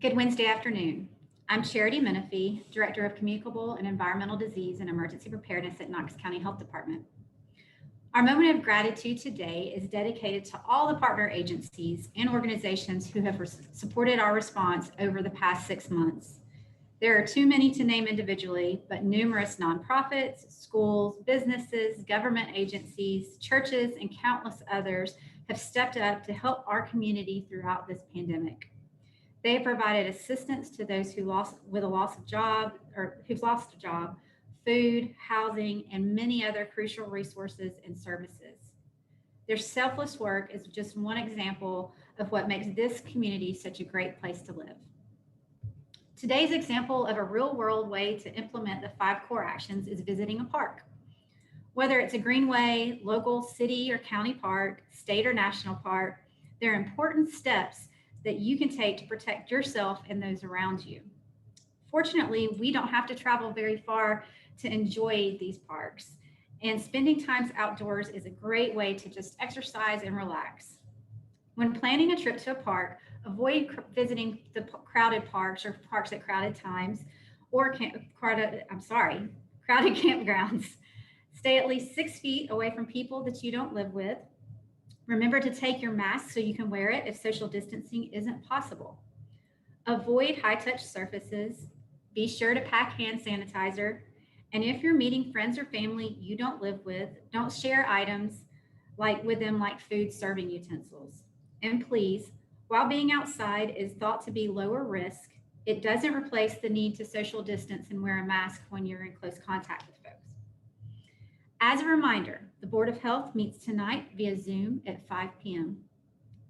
Good Wednesday afternoon. I'm Charity Menifee, Director of Communicable and Environmental Disease and Emergency Preparedness at Knox County Health Department. Our moment of gratitude today is dedicated to all the partner agencies and organizations who have supported our response over the past 6 months. There are too many to name individually, but numerous nonprofits, schools, businesses, government agencies, churches, and countless others have stepped up to help our community throughout this pandemic. They have provided assistance to those who've lost a job, food, housing, and many other crucial resources and services. Their selfless work is just one example of what makes this community such a great place to live. Today's example of a real-world way to implement the 5 core actions is visiting a park. Whether it's a greenway, local city or county park, state or national park, there are important steps that you can take to protect yourself and those around you. Fortunately, we don't have to travel very far to enjoy these parks, and spending time outdoors is a great way to just exercise and relax. When planning a trip to a park, avoid visiting the crowded parks or parks at crowded times or crowded campgrounds. Stay at least 6 feet away from people that you don't live with. Remember to take your mask so you can wear it if social distancing isn't possible. Avoid high-touch surfaces. Be sure to pack hand sanitizer. And if you're meeting friends or family you don't live with, don't share items with them like food serving utensils. And please, while being outside is thought to be lower risk, it doesn't replace the need to social distance and wear a mask when you're in close contact with folks. As a reminder, the Board of Health meets tonight via Zoom at 5 p.m.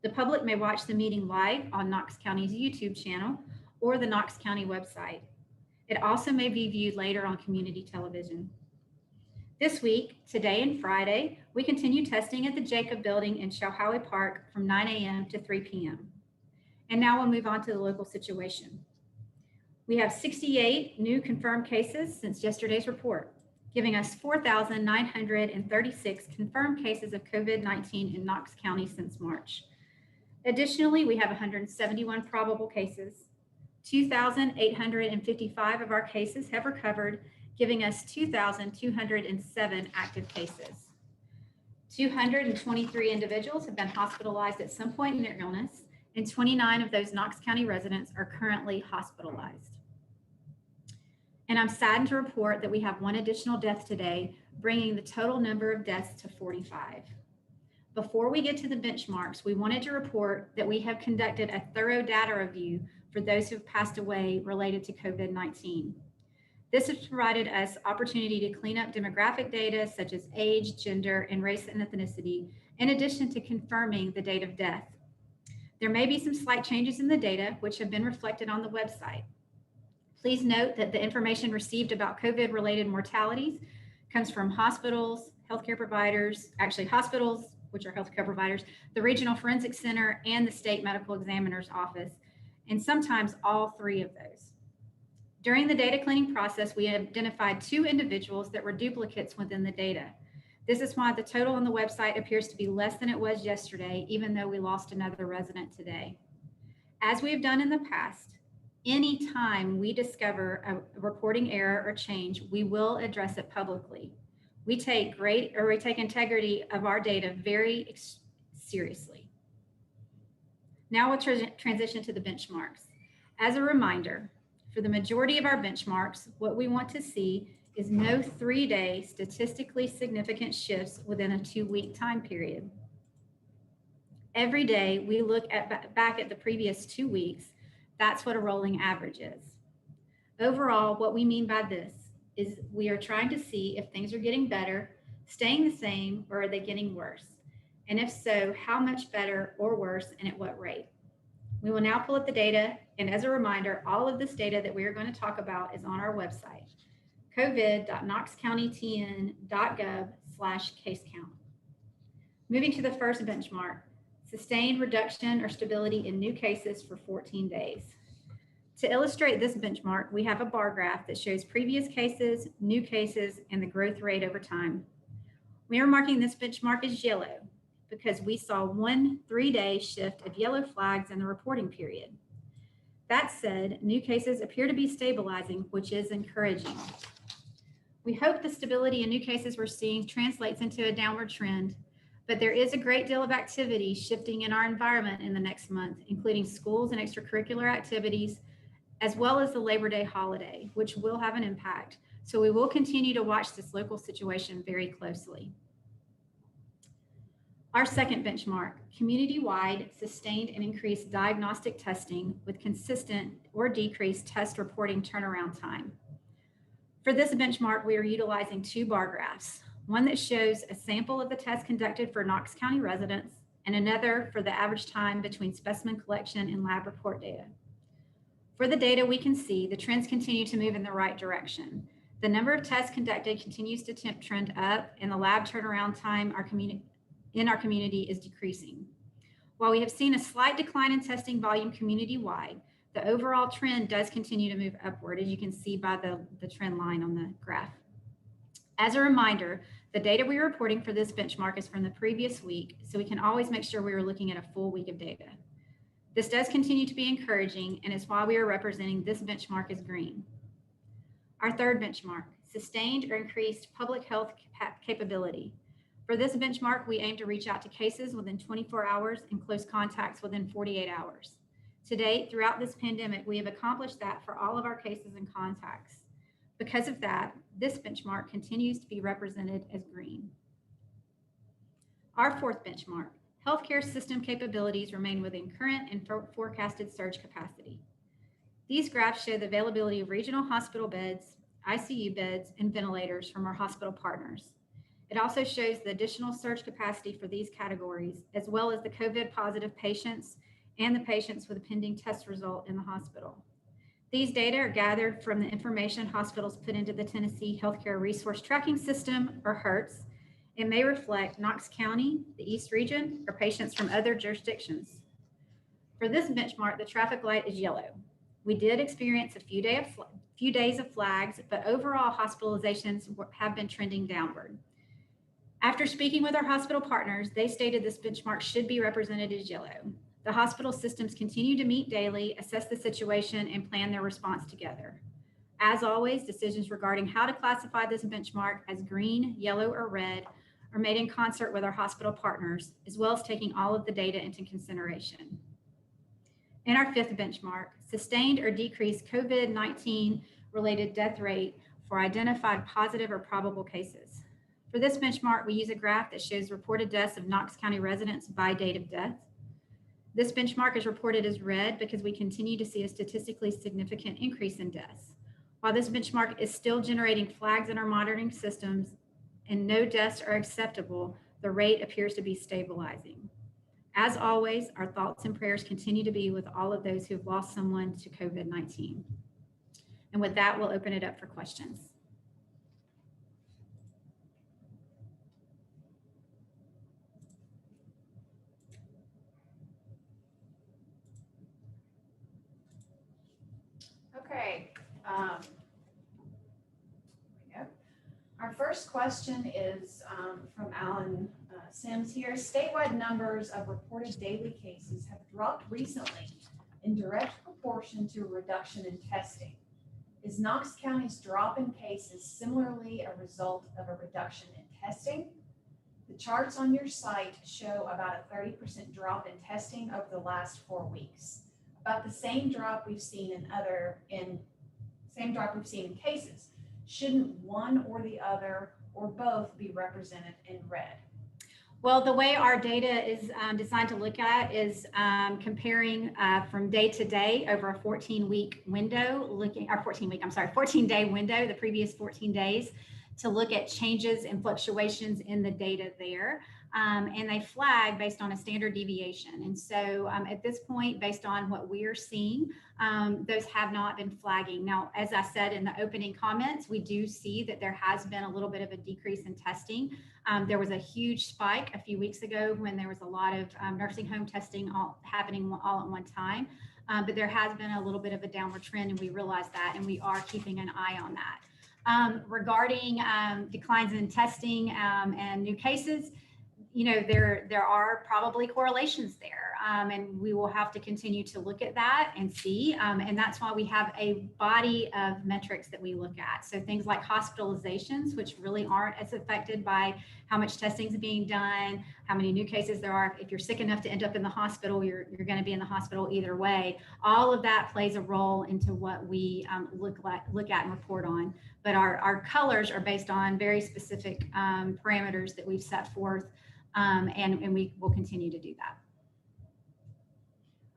The public may watch the meeting live on Knox County's YouTube channel or the Knox County website. It also may be viewed later on community television. This week, today and Friday, we continue testing at the Jacob Building in Shawhowie Park from 9 a.m. to 3 p.m. And now we'll move on to the local situation. We have 68 new confirmed cases since yesterday's report, giving us 4,936 confirmed cases of COVID-19 in Knox County since March. Additionally, we have 171 probable cases. 2,855 of our cases have recovered, giving us 2,207 active cases. 223 individuals have been hospitalized at some point in their illness, and 29 of those Knox County residents are currently hospitalized. And I'm saddened to report that we have 1 additional death today, bringing the total number of deaths to 45. Before we get to the benchmarks, we wanted to report that we have conducted a thorough data review for those who have passed away related to COVID-19. This has provided us opportunity to clean up demographic data such as age, gender, and race and ethnicity, in addition to confirming the date of death. There may be some slight changes in the data, which have been reflected on the website. Please note that the information received about COVID-related mortalities comes from hospitals, healthcare providers, hospitals, which are healthcare providers, the Regional Forensic Center, and the State Medical Examiner's Office, and sometimes all 3 of those. During the data cleaning process, we identified 2 individuals that were duplicates within the data. This is why the total on the website appears to be less than it was yesterday, even though we lost another resident today. As we have done in the past, anytime we discover a reporting error or change, we will address it publicly. We take integrity of our data very seriously. Now we'll transition to the benchmarks. As a reminder, for the majority of our benchmarks, what we want to see is no 3-day statistically significant shifts within a 2-week time period. Every day we look back at the previous 2 weeks. That's what a rolling average is. Overall, what we mean by this is we are trying to see if things are getting better, staying the same, or are they getting worse? And if so, how much better or worse and at what rate? We will now pull up the data. And as a reminder, all of this data that we are going to talk about is on our website, covid.knoxcountytn.gov/case-count. Moving to the first benchmark, sustained reduction or stability in new cases for 14 days. To illustrate this benchmark, we have a bar graph that shows previous cases, new cases, and the growth rate over time. We are marking this benchmark as yellow because we saw 1 3-day shift of yellow flags in the reporting period. That said, new cases appear to be stabilizing, which is encouraging. We hope the stability in new cases we're seeing translates into a downward trend, but there is a great deal of activity shifting in our environment in the next month, including schools and extracurricular activities, as well as the Labor Day holiday, which will have an impact. So we will continue to watch this local situation very closely. Our second benchmark, community-wide sustained and increased diagnostic testing with consistent or decreased test reporting turnaround time. For this benchmark, we are utilizing two bar graphs, one that shows a sample of the tests conducted for Knox County residents and another for the average time between specimen collection and lab report data. For the data, we can see the trends continue to move in the right direction. The number of tests conducted continues to trend up, and the lab turnaround time in our community is decreasing. While we have seen a slight decline in testing volume community-wide, the overall trend does continue to move upward, as you can see by the trend line on the graph. As a reminder, the data we are reporting for this benchmark is from the previous week, so we can always make sure we are looking at a full week of data. This does continue to be encouraging, and is why we are representing this benchmark as green. Our third benchmark, sustained or increased public health capability. For this benchmark, we aim to reach out to cases within 24 hours and close contacts within 48 hours. To date, throughout this pandemic, we have accomplished that for all of our cases and contacts. Because of that, this benchmark continues to be represented as green. Our fourth benchmark, healthcare system capabilities remain within current and forecasted surge capacity. These graphs show the availability of regional hospital beds, ICU beds, and ventilators from our hospital partners. It also shows the additional surge capacity for these categories, as well as the COVID positive patients and the patients with a pending test result in the hospital. These data are gathered from the information hospitals put into the Tennessee Healthcare Resource Tracking System, or HERTS. It may reflect Knox County, the East Region, or patients from other jurisdictions. For this benchmark, the traffic light is yellow. We did experience a few days of flags, but overall hospitalizations have been trending downward. After speaking with our hospital partners, they stated this benchmark should be represented as yellow. The hospital systems continue to meet daily, assess the situation, and plan their response together. As always, decisions regarding how to classify this benchmark as green, yellow, or red are made in concert with our hospital partners, as well as taking all of the data into consideration. In our fifth benchmark, sustained or decreased COVID-19 related death rate for identified positive or probable cases. For this benchmark, we use a graph that shows reported deaths of Knox County residents by date of death. This benchmark is reported as red because we continue to see a statistically significant increase in deaths. While this benchmark is still generating flags in our monitoring systems and no deaths are acceptable, the rate appears to be stabilizing. As always, our thoughts and prayers continue to be with all of those who have lost someone to COVID-19. And with that, we'll open it up for questions. Okay. Our first question is from Alan Sims here. Statewide numbers of reported daily cases have dropped recently in direct proportion to a reduction in testing. Is Knox County's drop in cases similarly a result of a reduction in testing? The charts on your site show about a 30% drop in testing over the last 4 weeks. About the same drop we've seen in cases. Shouldn't one or the other or both be represented in red? Well, the way our data is designed to look at is comparing from day to day over a 14-day window, the previous 14 days, to look at changes and fluctuations in the data there. And they flag based on a standard deviation. And so at this point, based on what we are seeing, those have not been flagging. Now, as I said in the opening comments, we do see that there has been a little bit of a decrease in testing. There was a huge spike a few weeks ago when there was a lot of nursing home testing happening all at one time. But there has been a little bit of a downward trend, and we realize that, and we are keeping an eye on that. Regarding declines in testing and new cases, there are probably correlations there, and we will have to continue to look at that and see. And that's why we have a body of metrics that we look at. So things like hospitalizations, which really aren't as affected by how much testing is being done, how many new cases there are. If you're sick enough to end up in the hospital, you're going to be in the hospital either way. All of that plays a role into what we look at and report on. But our colors are based on very specific parameters that we've set forth. And we will continue to do that.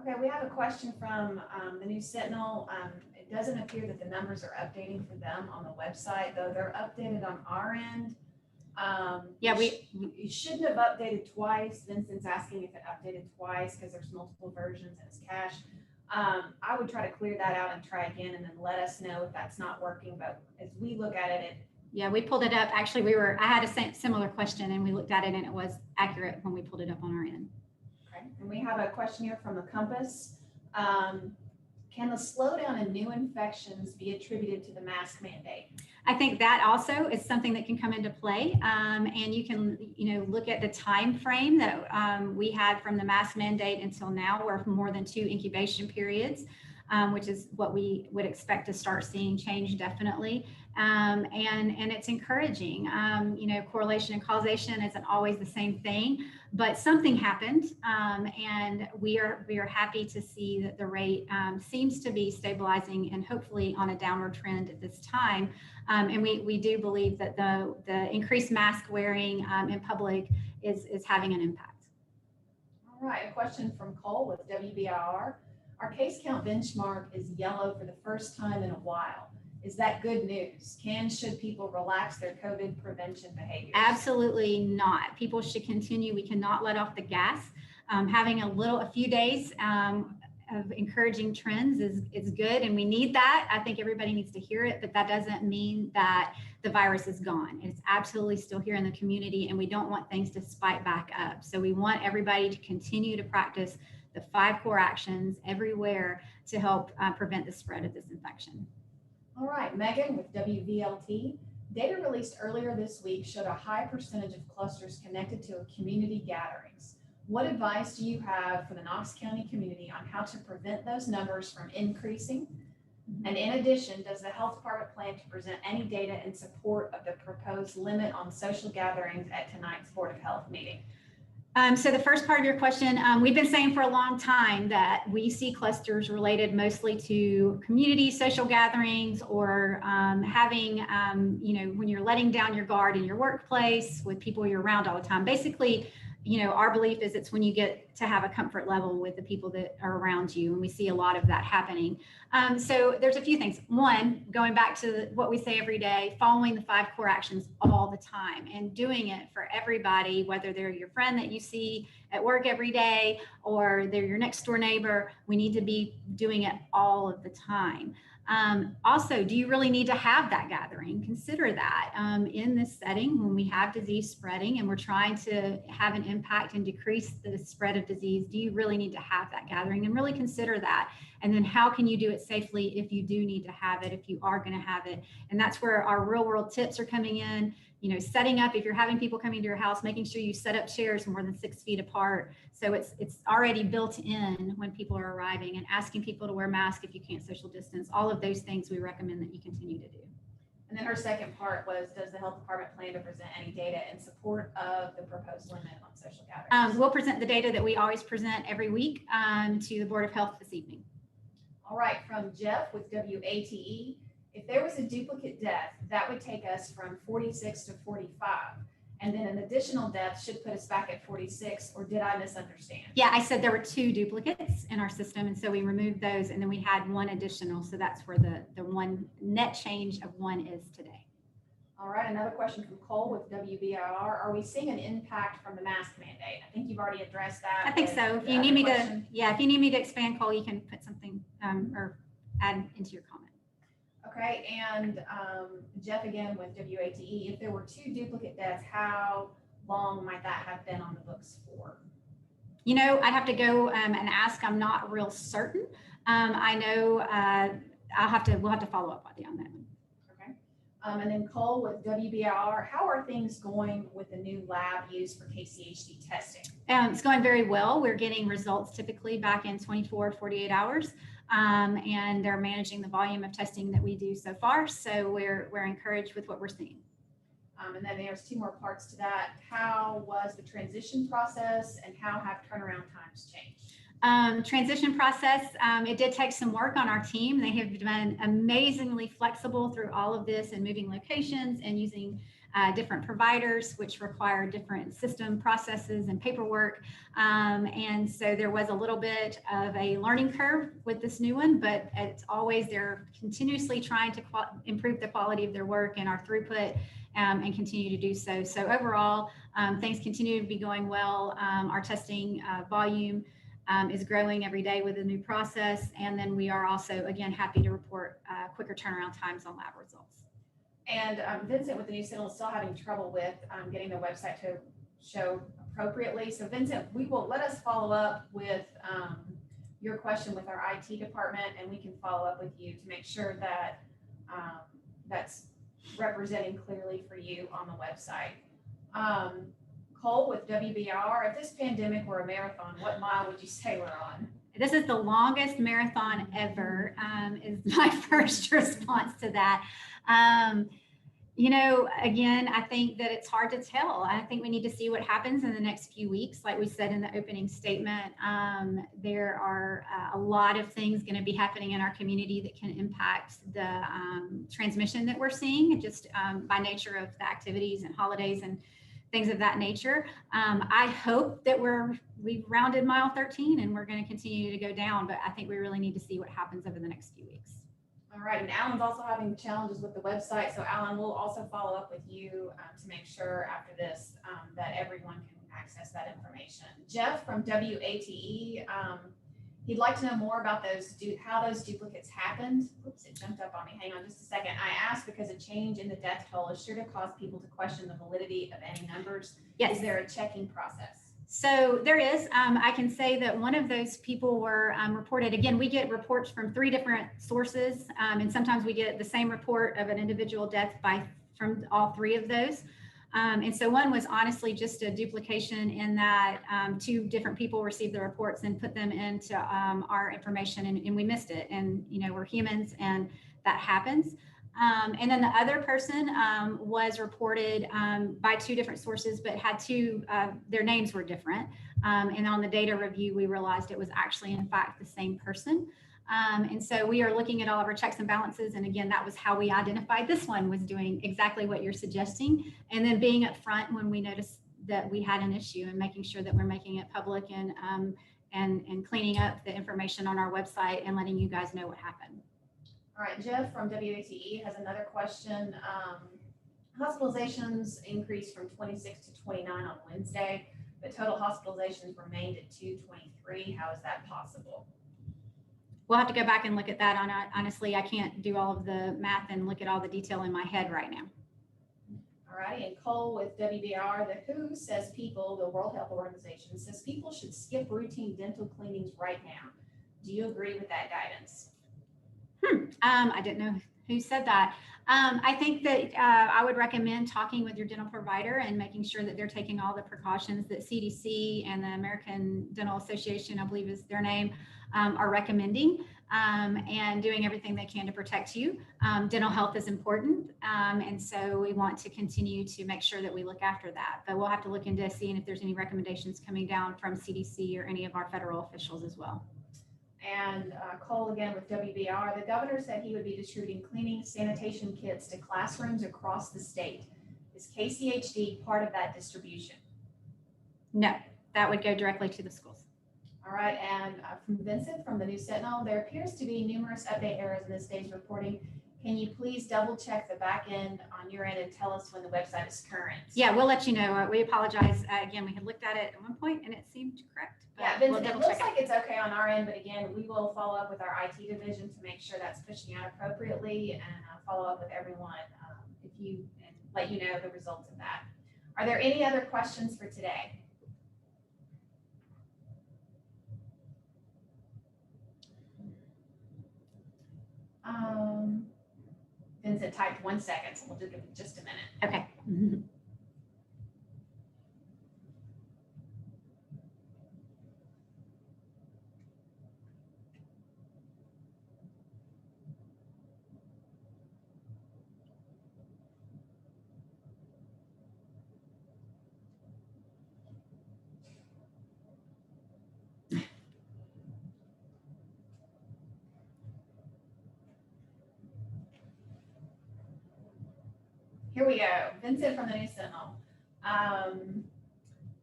Okay, we have a question from the News Sentinel. It doesn't appear that the numbers are updating for them on the website, though they're updated on our end. Yeah, you shouldn't have updated twice. Vincent's asking if it updated twice because there's multiple versions and it's cache. I would try to clear that out and try again, and then let us know if that's not working. But as we look at it, yeah, we pulled it up. Actually, I had a similar question, and we looked at it, and it was accurate when we pulled it up on our end. Okay, and we have a question here from the Compass. Can the slowdown in new infections be attributed to the mask mandate? I think that also is something that can come into play, and you can, look at the time frame that we had from the mask mandate until now. We're more than 2 incubation periods, which is what we would expect to start seeing change definitely. And it's encouraging. Correlation and causation isn't always the same thing, but something happened, and we are happy to see that the rate seems to be stabilizing and hopefully on a downward trend at this time. And we do believe that the increased mask wearing in public is having an impact. All right, a question from Cole with WBIR. Our case count benchmark is yellow for the first time in a while. Is that good news? Should people relax their COVID prevention behaviors? Absolutely not. People should continue. We cannot let off the gas. Having a few days of encouraging trends is good, and we need that. I think everybody needs to hear it, but that doesn't mean that the virus is gone. It's absolutely still here in the community, and we don't want things to spike back up. So we want everybody to continue to practice the 5 core actions everywhere to help prevent the spread of this infection. All right, Megan with WVLT. Data released earlier this week showed a high percentage of clusters connected to community gatherings. What advice do you have for the Knox County community on how to prevent those numbers from increasing? And in addition, does the health department plan to present any data in support of the proposed limit on social gatherings at tonight's Board of Health meeting? So the first part of your question, we've been saying for a long time that we see clusters related mostly to community social gatherings or having, when you're letting down your guard in your workplace with people you're around all the time. Basically, our belief is it's when you get to have a comfort level with the people that are around you, and we see a lot of that happening. So there's a few things. One, going back to what we say every day, following the 5 core actions all the time and doing it for everybody, whether they're your friend that you see at work every day or they're your next door neighbor. We need to be doing it all of the time. Also, do you really need to have that gathering? Consider that in this setting when we have disease spreading and we're trying to have an impact and decrease the spread of disease. Do you really need to have that gathering? And really consider that. And then how can you do it safely if you do need to have it, if you are going to have it? And that's where our real world tips are coming in. Setting up, if you're having people coming to your house, making sure you set up chairs more than 6 feet apart. So it's already built in when people are arriving, and asking people to wear masks if you can't social distance. All of those things we recommend that you continue to do. And then her second part was, does the health department plan to present any data in support of the proposed limit on social gatherings? We'll present the data that we always present every week to the Board of Health this evening. All right, from Jeff with WATE. If there was a duplicate death, that would take us from 46 to 45. And then an additional death should put us back at 46, or did I misunderstand? Yeah, I said there were 2 duplicates in our system, and so we removed those, and then we had 1 additional. So that's where the one net change of 1 is today. All right, another question from Cole with WBIR. Are we seeing an impact from the mask mandate? I think you've already addressed that. I think so. If you need me to, if you need me to expand, Cole, you can put something or add into your comment. Okay, and Jeff again with WATE, if there were 2 duplicate deaths, how long might that have been on the books for? I'd have to go and ask. I'm not real certain. I know we'll have to follow up on that one. Okay. And then Cole with WBIR, how are things going with the new lab used for KCHD testing? It's going very well. We're getting results typically back in 24, 48 hours. And they're managing the volume of testing that we do so far. So we're encouraged with what we're seeing. And then there's two more parts to that. How was the transition process and how have turnaround times changed? Transition process, it did take some work on our team. They have been amazingly flexible through all of this and moving locations and using different providers, which require different system processes and paperwork. And so there was a little bit of a learning curve with this new one, but it's always they're continuously trying to improve the quality of their work and our throughput and continue to do so. So overall, things continue to be going well. Our testing volume is growing every day with a new process. And then we are also, again, happy to report quicker turnaround times on lab results. And Vincent with the News Sentinel is still having trouble with getting the website to show appropriately. So Vincent, let us follow up with your question with our IT department, and we can follow up with you to make sure that that's representing clearly for you on the website. Cole with WBR, if this pandemic were a marathon, what mile would you say we're on? This is the longest marathon ever, is my first response to that. You know, again, I think that it's hard to tell. I think we need to see what happens in the next few weeks. Like we said in the opening statement, there are a lot of things going to be happening in our community that can impact the transmission that we're seeing just by nature of the activities and holidays and things of that nature. I hope that we've rounded mile 13 and we're going to continue to go down, but I think we really need to see what happens over the next few weeks. All right, and Alan's also having challenges with the website. So Alan, we'll also follow up with you to make sure after this that everyone can access that information. Jeff from WATE, he'd like to know more about how those duplicates happened. Oops, it jumped up on me. Hang on just a second. I asked because a change in the death toll is sure to cause people to question the validity of any numbers. Yes. Is there a checking process? So there is. I can say that one of those people were reported. Again, we get reports from 3 different sources, and sometimes we get the same report of an individual death from all 3 of those. And so one was honestly just a duplication in that 2 different people received the reports and put them into our information, and we missed it. And you know, we're humans, and that happens. And then the other person was reported by 2 different sources, but had their names were different. And on the data review, we realized it was actually, in fact, the same person. And so we are looking at all of our checks and balances. And again, that was how we identified this one, was doing exactly what you're suggesting. And then being upfront when we noticed that we had an issue and making sure that we're making it public and cleaning up the information on our website and letting you guys know what happened. All right, Jeff from WATE has another question. Hospitalizations increased from 26 to 29 on Wednesday, but total hospitalizations remained at 223. How is that possible? We'll have to go back and look at that. Honestly, I can't do all of the math and look at all the detail in my head right now. All right, and Cole with WBR, the WHO says the World Health Organization says people should skip routine dental cleanings right now. Do you agree with that guidance? I didn't know who said that. I think that I would recommend talking with your dental provider and making sure that they're taking all the precautions that CDC and the American Dental Association, I believe is their name, are recommending, and doing everything they can to protect you. Dental health is important, and so we want to continue to make sure that we look after that. But we'll have to look into seeing if there's any recommendations coming down from CDC or any of our federal officials as well. And Cole again with WBR, the governor said he would be distributing cleaning sanitation kits to classrooms across the state. Is KCHD part of that distribution? No, that would go directly to the schools. All right, and from Vincent from the News Sentinel, there appears to be numerous update errors in this day's reporting. Can you please double check the back end on your end and tell us when the website is current? Yeah, we'll let you know. We apologize. Again, we had looked at it at one point and it seemed correct. Yeah, Vincent, it looks like it's okay on our end, but again, we will follow up with our IT division to make sure that's pushing out appropriately and follow up with everyone and let you know the results of that. Are there any other questions for today? Vincent typed 1 second, so we'll give it just a minute. Okay. Here we go. Vincent from the News Sentinel.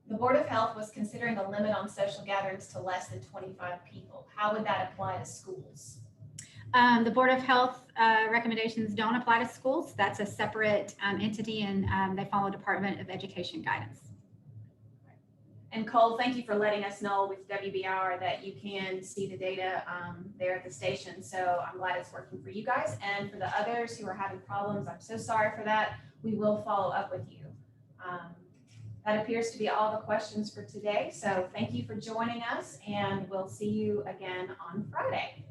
The Board of Health was considering a limit on social gatherings to less than 25 people. How would that apply to schools? The Board of Health recommendations don't apply to schools. That's a separate entity, and they follow Department of Education guidance. And Cole, thank you for letting us know with WBR that you can see the data there at the station. So I'm glad it's working for you guys. And for the others who are having problems, I'm so sorry for that. We will follow up with you. That appears to be all the questions for today. So thank you for joining us, and we'll see you again on Friday.